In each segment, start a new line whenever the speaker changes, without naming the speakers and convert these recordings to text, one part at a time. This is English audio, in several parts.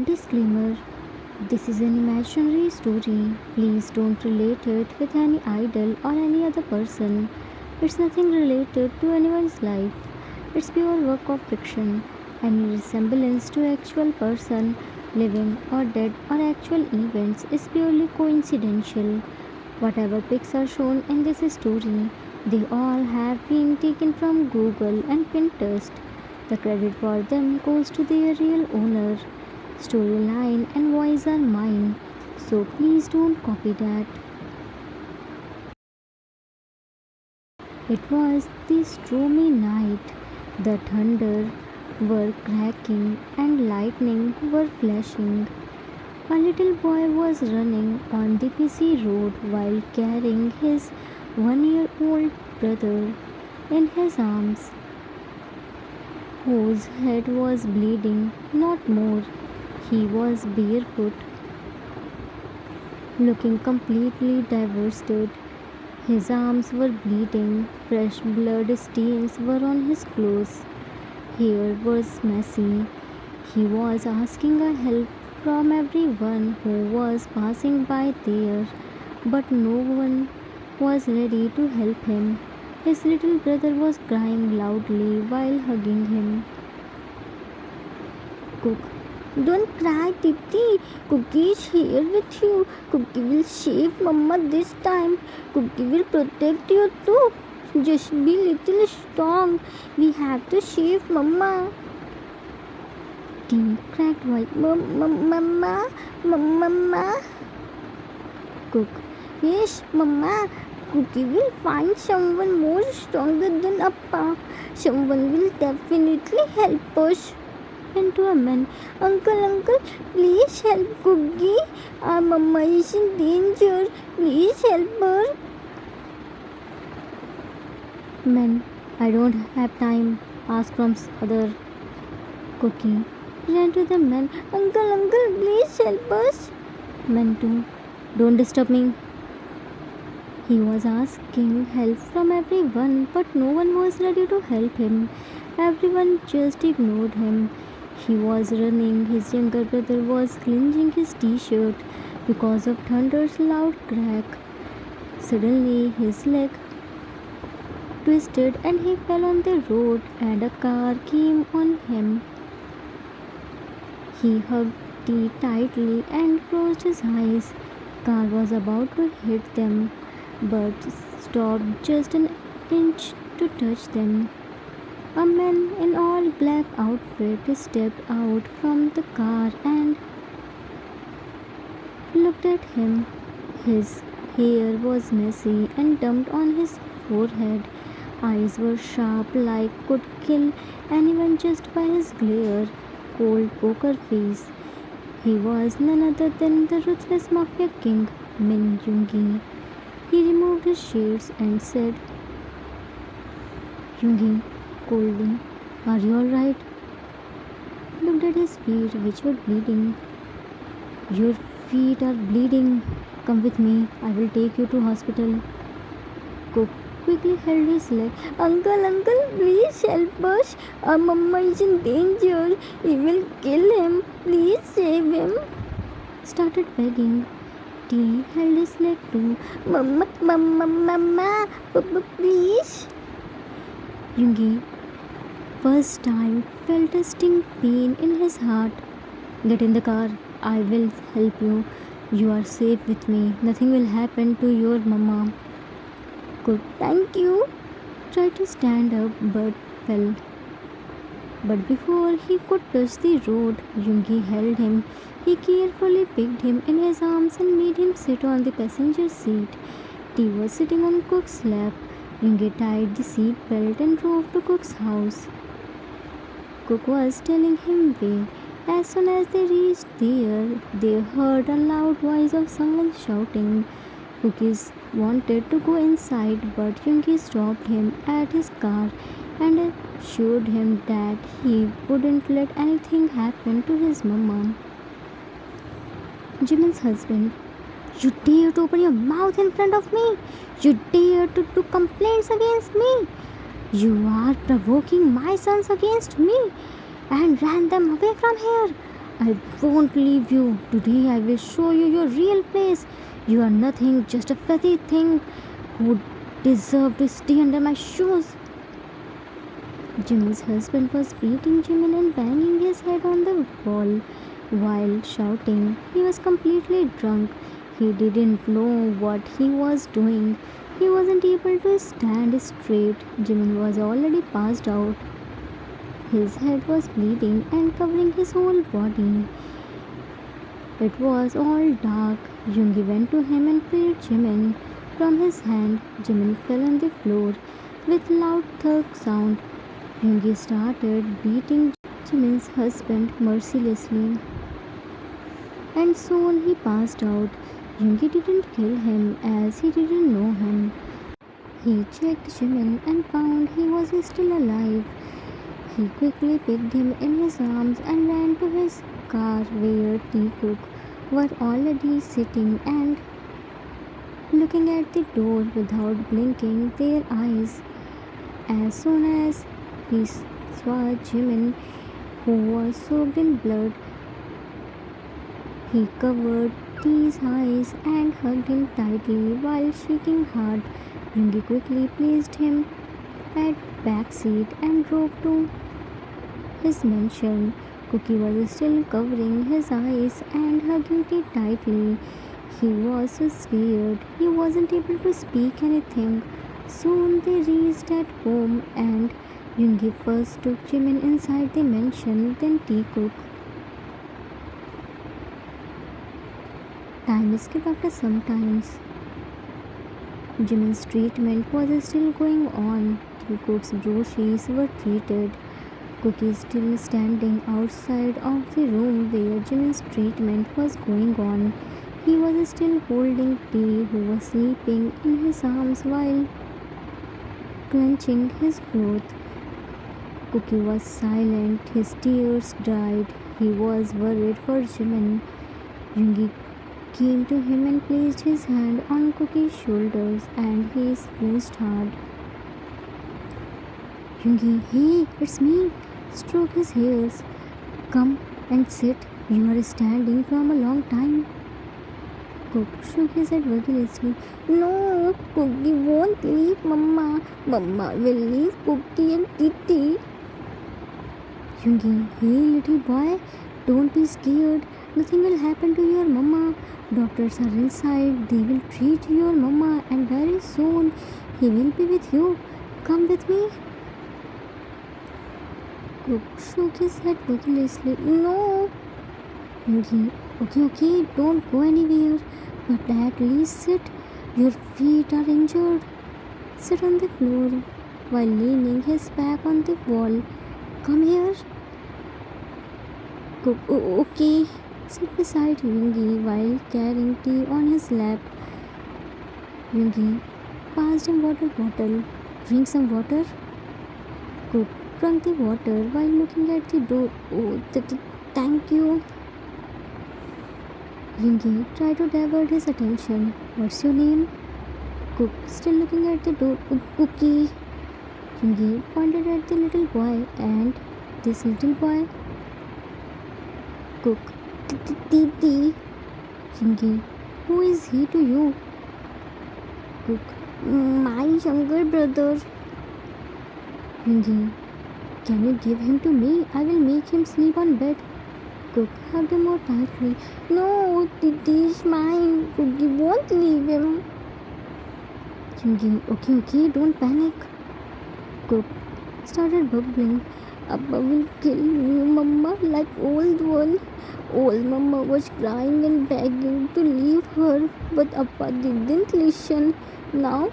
Disclaimer: this is an imaginary story. Please don't relate it with any idol or any other person. It's nothing related to anyone's life. It's pure work of fiction. Any resemblance to actual person, living or dead, or actual events is purely coincidental. Whatever pics are shown in this story, they all have been taken from Google and Pinterest. The credit for them goes to their real owner. Storyline and voice are mine, so please don't copy that. It was the stormy night. The thunder were cracking and lightning were flashing. A little boy was running on the busy road while carrying his 1-year-old brother in his arms, whose head was bleeding, not more. He was barefoot, looking completely devastated. His arms were bleeding, fresh blood stains were on his clothes. Hair was messy. He was asking a help from everyone who was passing by there, but no one was ready to help him. His little brother was crying loudly while hugging him. Cook, don't cry, Titi. Cookie is here with you. Cookie will save Mama this time. Cookie will protect you too. Just be little strong. We have to save Mama. Tea cracked white. Mama. Cook, yes, Mama. Cookie will find someone more stronger than Appa. Someone will definitely help us. And to a man, Uncle, please help Cookie. Our Mama is in danger. Please help her. Man, I don't have time. Ask from other. Cookie ran to the man. Uncle, please help us. Man too. Don't disturb me. He was asking help from everyone, but no one was ready to help him. Everyone just ignored him. He was running. His younger brother was clenching his t-shirt because of thunder's loud crack. Suddenly, his leg twisted and he fell on the road and a car came on him. He hugged T tightly and closed his eyes. Car was about to hit them, but stopped just an inch to touch them. A man in all black outfit stepped out from the car and looked at him. His hair was messy and dumped on his forehead. Eyes were sharp like could kill anyone just by his glare, cold poker face. He was none other than the ruthless mafia king, Min Jungi. He removed his shades and said, Jungi, coldly, are you alright? Looked at his feet, which were bleeding. Your feet are bleeding. Come with me. I will take you to hospital. Cook quickly held his leg. Uncle, please help us. Our Mama is in danger. He will kill him. Please save him. Started begging. T held his leg too. Mama, please. Jungi, first time, felt a sting pain in his heart. Get in the car. I will help you. You are safe with me. Nothing will happen to your Mama. Good, thank you. Tried to stand up but fell. But before he could touch the road, Jungi held him. He carefully picked him in his arms and made him sit on the passenger seat. T was sitting on Cook's lap. Jungi tied the seat belt and drove to Cook's house. Cook was telling him way. As soon as they reached there, they heard a loud voice of someone shouting. Cookies wanted to go inside, but Jungi stopped him at his car and assured him that he wouldn't let anything happen to his Mama. Jimin's husband, you dare to open your mouth in front of me? You dare to do complaints against me? You are provoking my sons against me and ran them away from here. I won't leave you. Today I will show you your real place. You are nothing, just a petty thing who deserve to stay under my shoes. Jimmy's husband was beating Jimmy and banging his head on the wall while shouting. He was completely drunk. He didn't know what he was doing. He wasn't able to stand straight. Jimmy was already passed out. His head was bleeding and covering his whole body. It was all dark. Jungi went to him and freed Jimin from his hand. Jimin fell on the floor with loud thud sound. Jungi started beating Jimin's husband mercilessly, and soon he passed out. Jungi didn't kill him as he didn't know him. He checked Jimin and found he was still alive. He quickly picked him in his arms and ran to his car where T-Cook were already sitting and looking at the door without blinking their eyes. As soon as he saw Jimin, who was soaked in blood, he covered T's eyes and hugged him tightly while shaking hard. Jungi quickly placed him at back seat and drove to his mansion. Cookie was still covering his eyes and hugging T tightly. He was so scared he wasn't able to speak anything. Soon they reached at home and Jungi first took Jimin inside the mansion, then T-Cook. Time skipped after some times. Jimin's treatment was still going on. T-Cook's groceries were treated. Cookie still standing outside of the room where Jimin's treatment was going on. He was still holding T, who was sleeping in his arms while clenching his cloth. Cookie was silent, his tears dried. He was worried for Jimin. Jungi came to him and placed his hand on Cookie's shoulders and he squeezed hard. Jungi, hey, it's me. Stroke his hairs. Come and sit. You are standing from a long time. Cook shook his head vigorously. No, Cookie won't leave Mama. Mama will leave Cookie and Titi. Jungi, hey little boy, don't be scared. Nothing will happen to your mama. Doctors are inside. They will treat your mama and very soon he will be with you. Come with me. Cook shook his head vigorously. No. Jungi, okay, don't go anywhere. But at least sit. Your feet are injured. Sit on the floor while leaning his back on the wall. Come here. Cook, okay. Sit beside Jungi while carrying tea on his lap. Jungi passed him water bottle. Drink some water. Cook drank the water while looking at the door. Oh, thank you. Jungi tried to divert his attention. What's your name? Cook still looking at the door. Cookie. Jungi pointed at the little boy and this little boy. Cook. Titi. Jungi. Who is he to you? Cook. My younger brother. Jungi. Can you give him to me? I will make him sleep on bed. Cook hugged him more tightly. No, Titi is mine. Cookie won't leave him. Jungi. Okay, don't panic. Cook started bubbling. Appa will kill you, Mama, like old one. Old Mama was crying and begging to leave her, but Appa didn't listen. Now,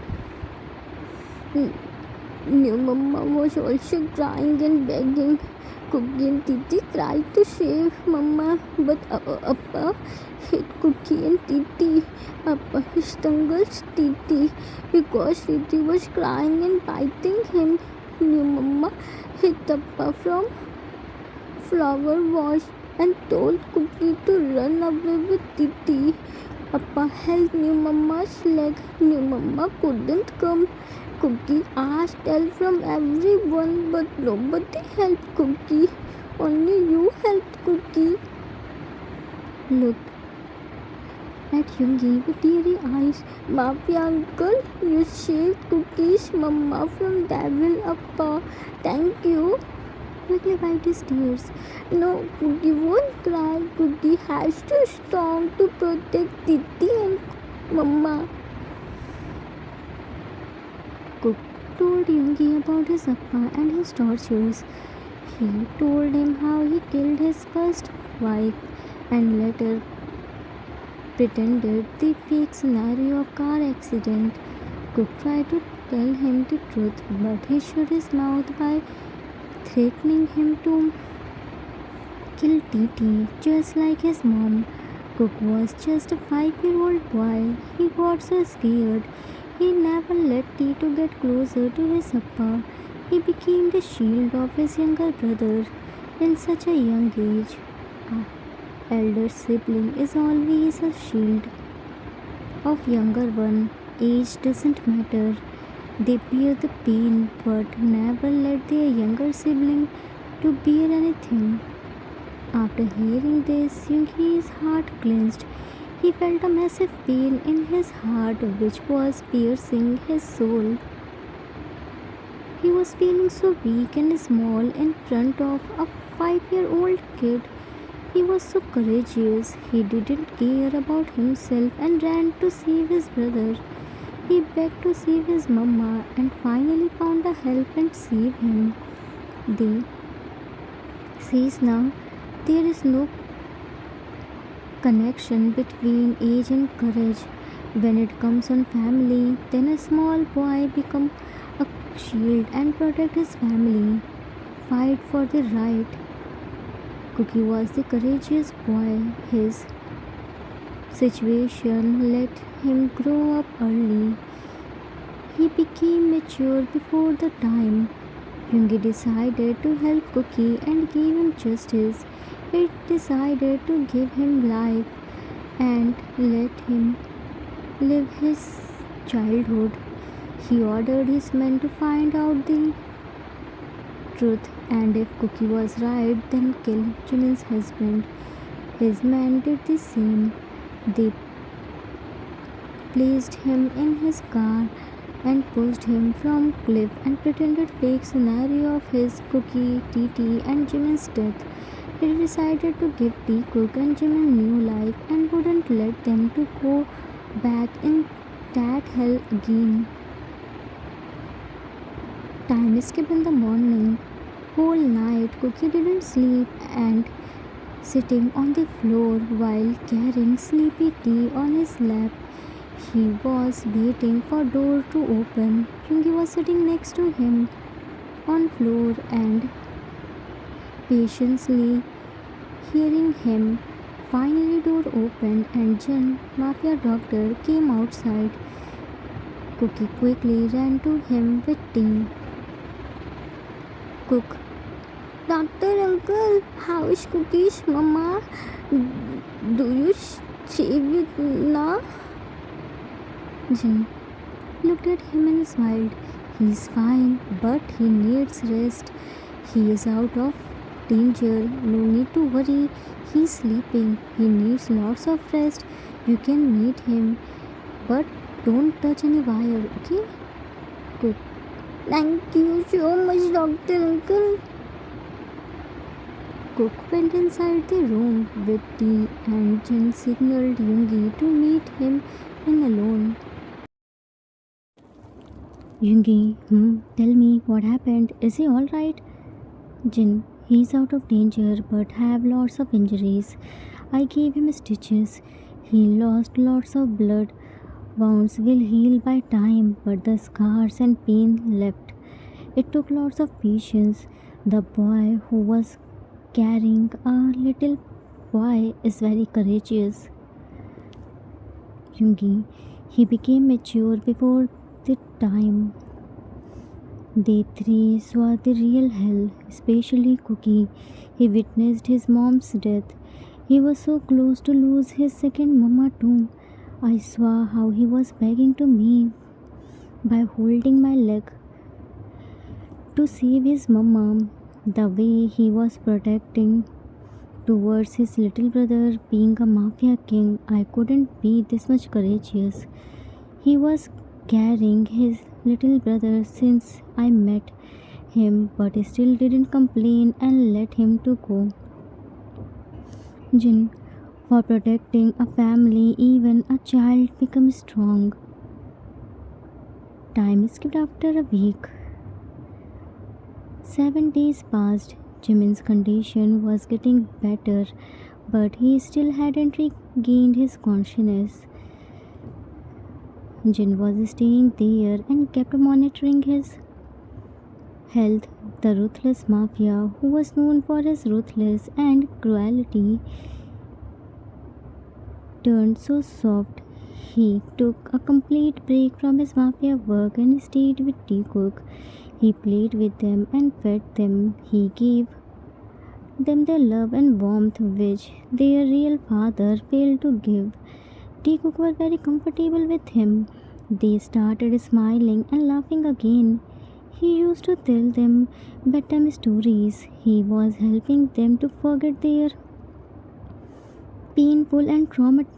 new Mama was also crying and begging. Cookie and Titi tried to save Mama, but Appa hit Cookie and Titi. Appa strangled Titi because Titi was crying and biting him. New Mama hit Appa from flower wash and told Cookie to run away with Titi. Appa held New Mama's leg. New Mama couldn't come. Cookie asked help from everyone, but nobody helped Cookie. Only you helped Cookie. looked at Yoongi with teary eyes. Mafia uncle, you saved Cookie's mama from Devil Appa. Thank you. Quickly wiped his tears. No, Cookie won't cry. Cookie has to strong to protect Titi and Mama. Cook told Yoongi about his Appa and his tortures. He told him how he killed his first wife and later pretended the fake scenario of car accident. Cook tried to tell him the truth, but he shut his mouth by threatening him to kill Titi just like his mom. Cook was just a 5-year-old boy. He got so scared. He never let Tito get closer to his Appa. He became the shield of his younger brother in such a young age. A elder sibling is always a shield of younger one. Age doesn't matter. They bear the pain but never let their younger sibling to bear anything. After hearing this, Yoongi's heart clenched. He felt a massive pain in his heart which was piercing his soul. He was feeling so weak and small in front of a 5-year-old kid. He was so courageous. He didn't care about himself and ran to save his brother. He begged to save his mama and finally found a help and saved him. They says now there is no connection between age and courage. When it comes on family, then a small boy become a shield and protect his family. Fight for the right. Cookie was the courageous boy. His situation let him grow up early. He became mature before the time. Yoongi decided to help Cookie and gave him justice. It decided to give him life and let him live his childhood. He ordered his men to find out the truth, and if Cookie was right, then kill Jimin's husband. His men did the same. They placed him in his car and pushed him from cliff and pretended fake scenario of his Cookie, Titi and Jimin's death. He decided to give T Cook and Jimin new life and wouldn't let them to go back in that hell again. Time skip in the morning. Whole night Cookie didn't sleep and sitting on the floor while carrying sleepy tea on his lap. He was waiting for door to open. Yoongi was sitting next to him on floor and patiently hearing him. Finally door opened and Jin, Mafia doctor, came outside. Cookie quickly ran to him with tea. Cook. Doctor uncle, how is Cookie's mama? Do you save it now? Jin looked at him and smiled. He's fine, but he needs rest. He is out of danger. No need to worry. He's sleeping. He needs lots of rest. You can meet him, but don't touch any wire, okay? Good. Thank you so much, Doctor Uncle. Cook went inside the room with tea and Jin signaled Yoongi to meet him in alone. Yoongi, tell me what happened. Is he alright? Jin, he's out of danger but have lots of injuries. I gave him stitches. He lost lots of blood. Wounds will heal by time, but the scars and pain left. It took lots of patience. The boy who was carrying a little boy is very courageous. Yoongi, he became mature before the time. They three saw the real hell, especially Cookie. He witnessed his mom's death. He was so close to lose his second mama too. I saw how he was begging to me by holding my leg to save his mama. The way he was protecting towards his little brother. Being a mafia king, I couldn't be this much courageous. He was carrying his little brother since I met him, but he still didn't complain and let him to go. Jin, for protecting a family, even a child becomes strong. Time skipped after a week. 7 days passed. Jimin's condition was getting better, but he still hadn't regained his consciousness. Jin was staying there and kept monitoring his health. The ruthless mafia, who was known for his ruthless and cruelty, turned so soft. He took a complete break from his mafia work and stayed with T-Cook. He played with them and fed them. He gave them the love and warmth which their real father failed to give. T-Cook was very comfortable with him. They started smiling and laughing again. He used to tell them bedtime stories. He was helping them to forget their painful and traumatic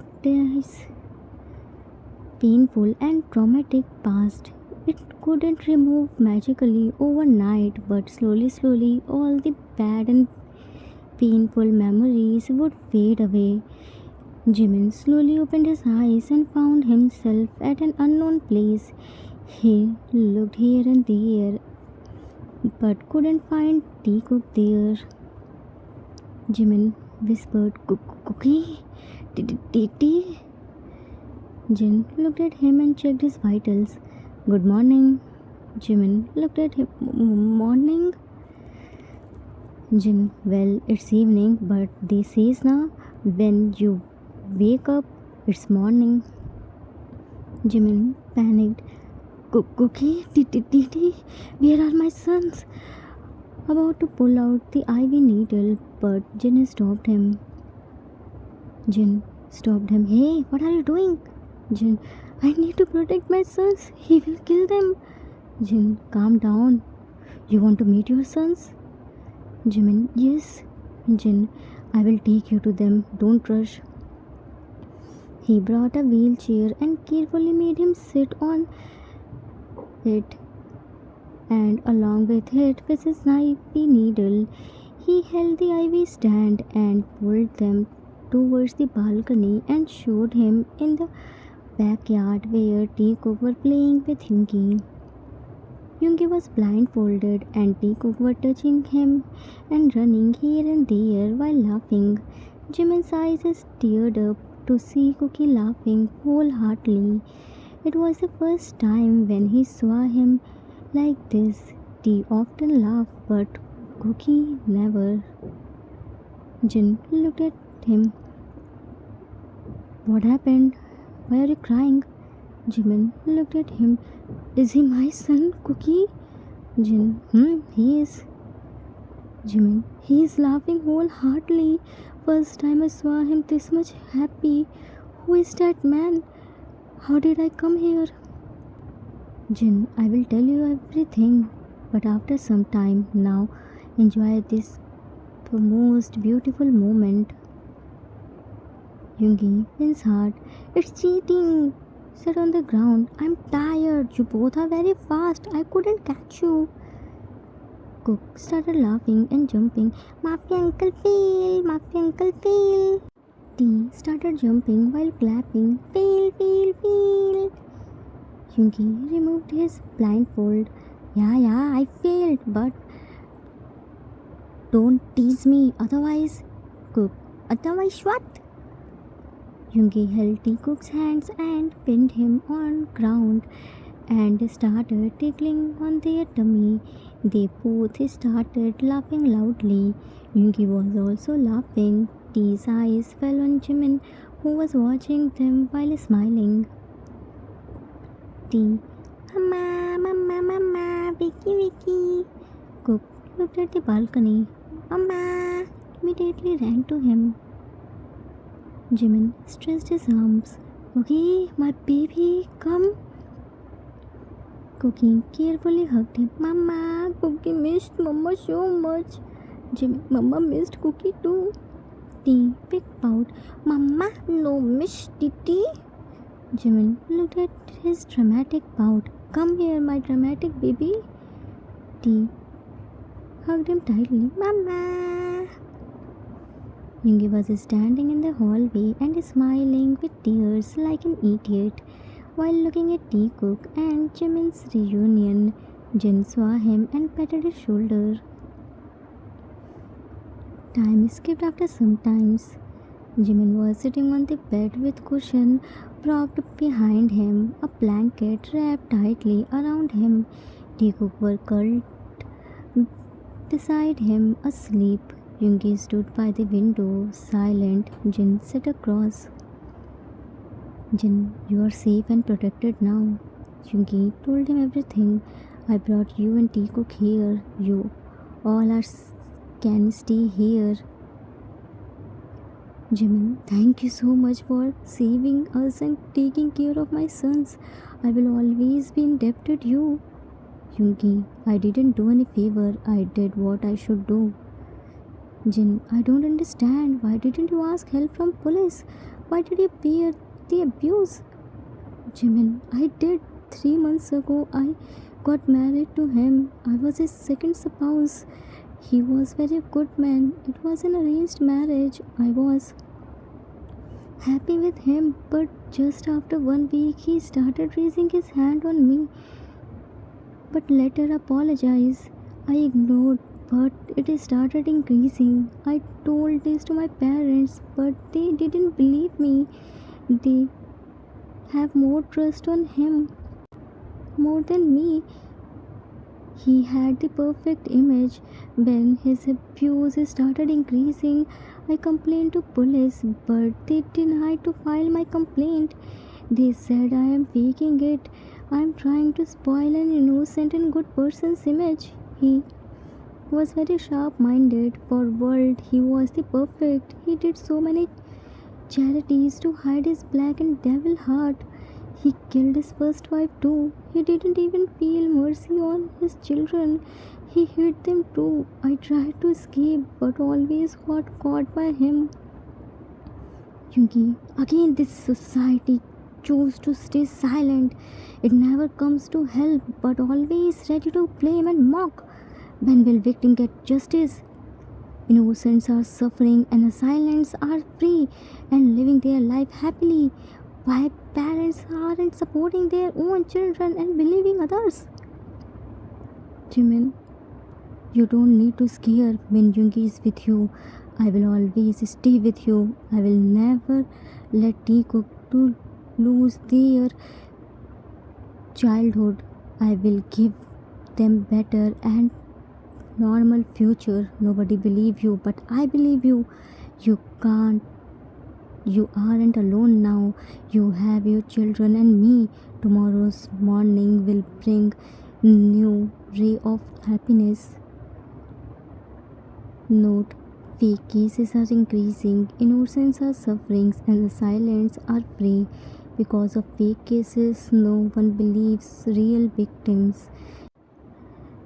past. It couldn't remove magically overnight, but slowly, all the bad and painful memories would fade away. Jimin slowly opened his eyes and found himself at an unknown place. He looked here and there, but couldn't find T-Cook there. Jimin whispered, Cookie? Titi? Jin looked at him and checked his vitals. Good morning. Jimin looked at him. Morning? Jin, well, it's evening, but they says now, when you wake up, it's morning. Jimin panicked. Cookie? Titi? Where are my sons? About to pull out the IV needle, but Jin stopped him. Hey, what are you doing? Jin, I need to protect my sons. He will kill them. Jin, calm down. You want to meet your sons? Jimin, yes. Jin, I will take you to them. Don't rush. He brought a wheelchair and carefully made him sit on it. And along with it was his IV needle. He held the IV stand and pulled them towards the balcony and showed him in the backyard where T-Cook were playing with Yoongi. Yoongi was blindfolded and T-Cook were touching him and running here and there while laughing. Jimin's eyes teared up to see Cookie laughing wholeheartedly. It was the first time when he saw him like this. T often laughed, but Cookie never. Jin looked at him. What happened? Why are you crying? Jimin looked at him. Is he my son, Cookie? Jin, he is. Jimin, he is laughing wholeheartedly. First time I saw him this much happy. Who is that man? How did I come here? Jin, I will tell you everything, but after some time. Now, enjoy this most beautiful moment. Yoongi, Pin's heart. It's cheating. Sit on the ground. I'm tired. You both are very fast. I couldn't catch you. Cook started laughing and jumping. Mafia uncle fail. Mafia uncle fail. T started jumping while clapping. Fail. Yoongi removed his blindfold. Yeah, I failed, but don't tease me, otherwise. Cook, otherwise what? Yoongi held T-Cook's hands and pinned him on ground and started tickling on their tummy. They both started laughing loudly. Yoongi was also laughing. T's eyes fell on Jimin, who was watching them while smiling. T, Mama, Vicky. Cook looked at the balcony. Mama, immediately ran to him. Jimin stretched his arms. Cookie, my baby, come. Cookie carefully hugged him. Mama, Cookie missed Mama so much. Jimin, Mama missed Cookie too. T picked out, Mama, no miss Titi. Jimin looked at his dramatic pout. Come here, my dramatic baby. T hugged him tightly. Mama. Yoongi was standing in the hallway and smiling with tears like an idiot. While looking at Teacock and Jimin's reunion, Jin saw him and patted his shoulder. Time skipped after some times. Jimin was sitting on the bed with cushion propped behind him, a blanket wrapped tightly around him. Teacock were curled beside him, asleep. Yoongi stood by the window, silent. Jin sat across. Jin, you are safe and protected now. Yoongi told him everything. I brought you and Teacock here. You all can stay here. Jimin, thank you so much for saving us and taking care of my sons. I will always be indebted to you. Yoongi, I didn't do any favor. I did what I should do. Jin, I don't understand. Why didn't you ask help from police? Why did you bear the abuse? Jimin, I did. 3 months ago, I got married to him. I was his second spouse. He was very good man. It was an arranged marriage. I was happy with him, but just after 1 week, he started raising his hand on me. But later apologized. I ignored, but it started increasing. I told this to my parents, but they didn't believe me. They have more trust on him more than me. He had the perfect image. When his abuse started increasing, I complained to police, but they denied to file my complaint. They said I am faking it. I am trying to spoil an innocent and good person's image. He was very sharp-minded. For world, he was the perfect. He did so many charities to hide his black and devil heart. He killed his first wife too. He didn't even feel mercy on his children. He hid them too. I tried to escape but always got caught by him. Yoongi, again this society chose to stay silent. It never comes to help but always ready to blame and mock. When will victim get justice? Innocents are suffering and assailants are free and living their life happily. Why parents aren't supporting their own children and believing others? Jimin, you don't need to scare when Yoongi is with you. I will always stay with you. I will never let Teacock to lose their childhood. I will give them better and normal future. Nobody believe you, but I believe you. You can't. You aren't alone now. You have your children and me. Tomorrow's morning will bring new ray of happiness. Note: fake cases are increasing, innocents are suffering, and the silents are free. Because of fake cases, no one believes real victims.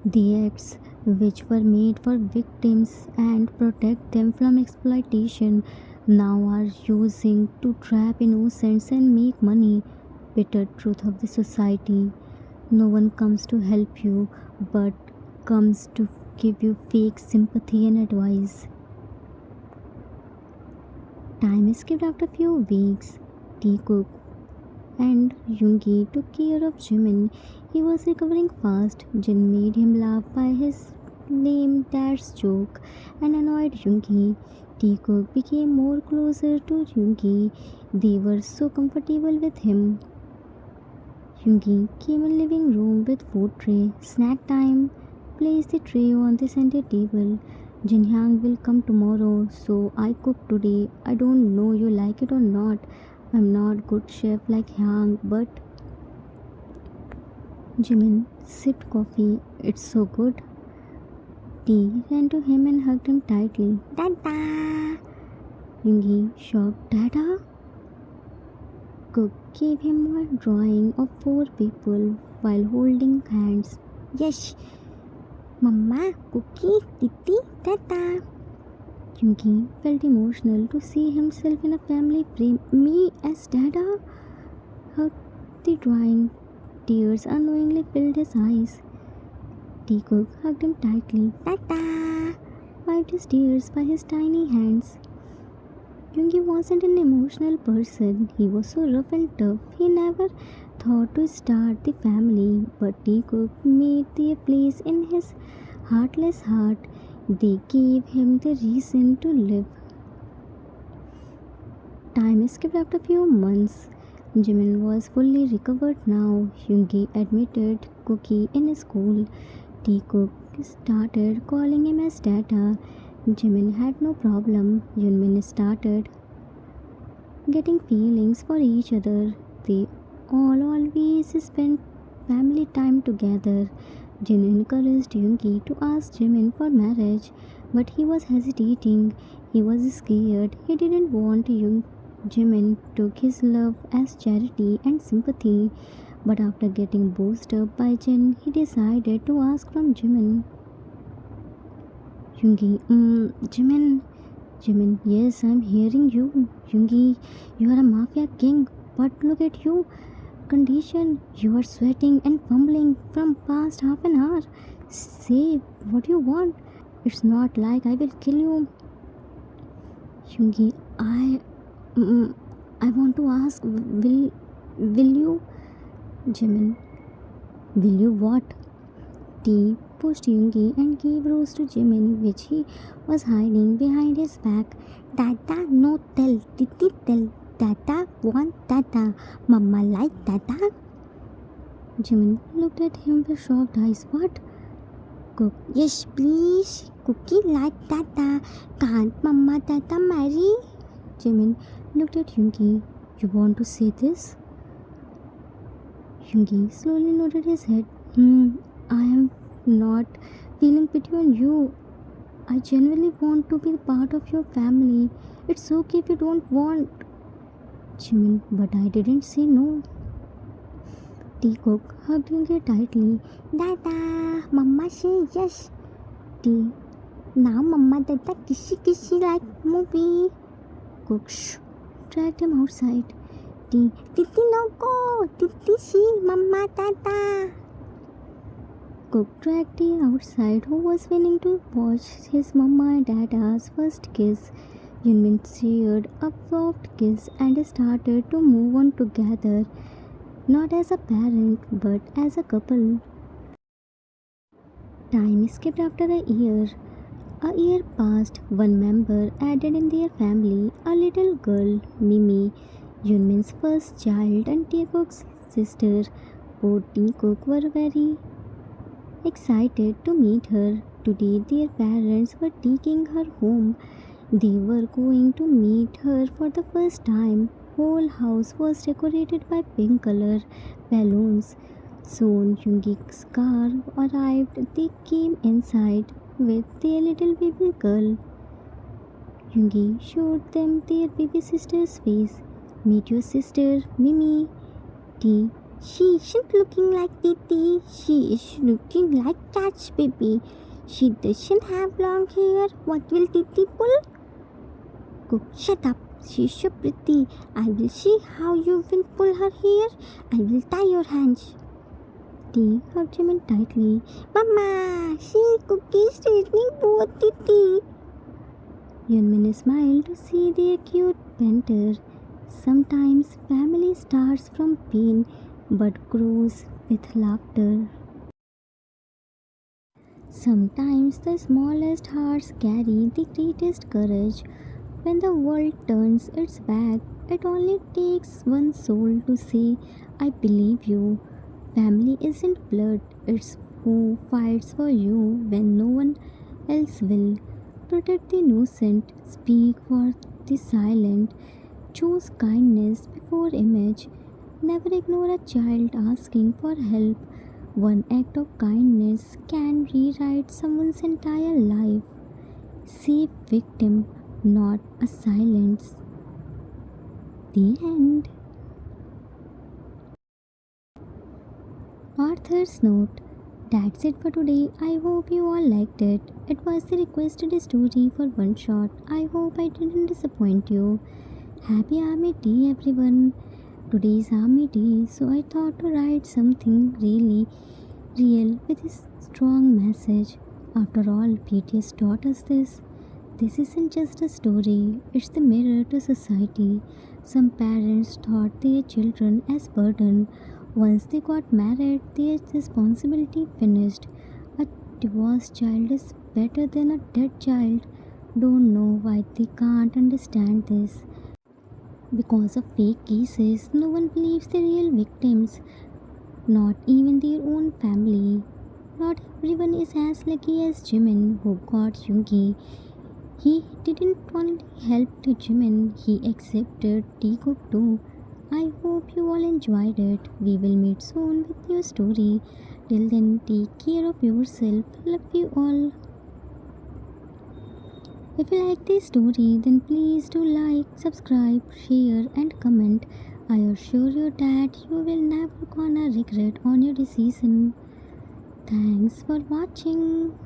The acts which were made for victims and protect them from exploitation now are using to trap innocents and make money. Bitter truth of the society. No one comes to help you but comes to give you fake sympathy and advice. Time skipped after few weeks. Teacock and Yoongi took care of Jimin. He was recovering fast. Jin made him laugh by his lame dad's joke and annoyed Yoongi. Teacock became more closer to Yoongi. They were so comfortable with him. Yoongi came in living room with food tray. Snack time. Place the tray on the center table. Jinhyang will come tomorrow, so I cook today. I don't know you like it or not. I'm not good chef like Hyang, but Jimin sipped coffee. It's so good. T ran to him and hugged him tightly. Dada! Yoongi shocked. Dada? Cook gave him a drawing of 4 people while holding hands. Yes, Mama, Cookie, Titi, Dada. Yungi felt emotional to see himself in a family frame. Me as Dada? How the drawing tears unknowingly filled his eyes. Teacock hugged him tightly. Tata! Wiped his tears by his tiny hands. Yungi wasn't an emotional person. He was so rough and tough. He never thought to start the family, but Teacock made their place in his heartless heart. They gave him the reason to live. Time skipped after a few months. Jimin was fully recovered now. Yungi admitted Cookie in school. Teacock started calling him as Dada. Jimin had no problem. Yunmin started getting feelings for each other. They all always spent family time together. Jin encouraged Yungi to ask Jimin for marriage, but he was hesitating. He was scared. He didn't want Jimin took his love as charity and sympathy, but after getting boosted up by Jin, he decided to ask from Jimin. Yungi, Jimin, yes, I'm hearing you. Yungi, you are a mafia king, but look at you. Condition, you are sweating and fumbling from past half an hour. Say what you want. It's not like I will kill you. Yungi, I want to ask, will you? Jimin, will you what? T pushed Yungi and gave Rose to Jimin, which he was hiding behind his back. Dada, no tell. Titi tell. Dada want Dada. Mama like Dada. Jimin looked at him with shocked eyes. What? Cook. Yes, please. Cookie like Dada. Can't Mama Dada marry? Jimin looked at Yungi. You want to say this? Yungi slowly nodded his head. I am not feeling pity on you. I genuinely want to be part of your family. It's okay if you don't want. Jimin, but I didn't say no. Teacock hugged Yungi tightly. Dada, Mama say yes. T. Now Mama Dada kissy like movie. Cook dragged him outside. T. Titi no go. Titi see Mama Dada. Cook dragged T outside, who was willing to watch his mama and dada's first kiss. Yunmin cheered a soft kiss and started to move on together, not as a parent but as a couple. Time skipped after a year. A year passed, one member added in their family, a little girl, Mimi, Yunmin's first child and Teacock's sister. Both Teacock were very excited to meet her. Today, their parents were taking her home. They were going to meet her for the first time. Whole house was decorated by pink color balloons. Soon, Yungi's car arrived. They came inside with their little baby girl. Yungi showed them their baby sister's face. Meet your sister, Mimi. T. She isn't looking like Titi. She is looking like Cat's baby. She doesn't have long hair. What will Titi pull? Cook, shut up. She's so pretty. I will see how you will pull her hair. I will tie your hands. T hugged him in tightly. Mama, see Cookie straightening both Titi. Yunmin smiled to see their cute banter. Sometimes family starts from pain but grows with laughter. Sometimes the smallest hearts carry the greatest courage. When the world turns its back, it only takes one soul to say, I believe you. Family isn't blood, it's who fights for you when no one else will. Protect the innocent, speak for the silent, choose kindness before image. Never ignore a child asking for help. One act of kindness can rewrite someone's entire life. Save victim, not a silence. The end. Author's note: That's it for today. I hope you all liked it. It was the requested story for one shot. I hope I didn't disappoint you. Happy Army Day, everyone. Today is Army Day, so I thought to write something really real with a strong message. After all, BTS taught us this. This isn't just a story, it's the mirror to society. Some parents thought their children as burden. Once they got married, their responsibility finished. A divorced child is better than a dead child. Don't know why they can't understand this. Because of fake cases, no one believes the real victims, not even their own family. Not everyone is as lucky as Jimin, who got Yoongi. He didn't only help to Jimin, he accepted Taekook too. I hope you all enjoyed it. We will meet soon with your story. Till then, take care of yourself. Love you all. If you like this story, then please do like, subscribe, share, and comment. I assure you that you will never gonna regret on your decision. Thanks for watching.